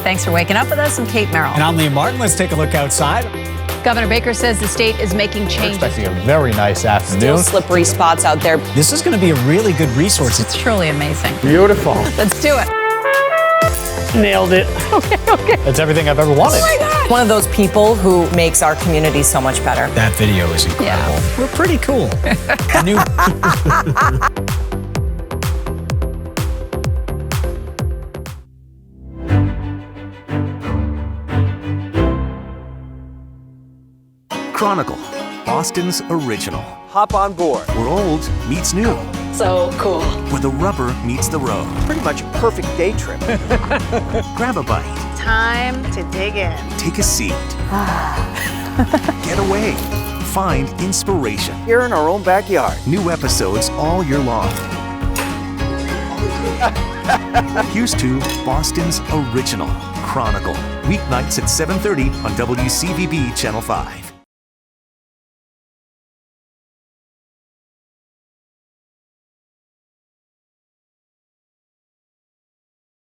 Thanks for waking up with us. I'm Kate Merrill. And I'm Liam Martin. Let's take a look outside. Governor Baker says the state is making changes. We're expecting a very nice afternoon. Still slippery spots out there. This is going to be a really good resource. It's truly amazing. Beautiful. Let's do it. Nailed it. Okay. That's everything I've ever wanted. Oh my God. One of those people who makes our community so much better. That video is incredible. Yeah. We're pretty cool. New. Chronicle, Boston's original. Hop on board. Where old meets new. So cool. Where the rubber meets the road. Pretty much a perfect day trip. Grab a bite. Time to dig in. Take a seat. Get away. Find inspiration. Here in our own backyard. New episodes all year long. Here's to Boston's original Chronicle. Weeknights at 7:30 on WCVB Channel 5.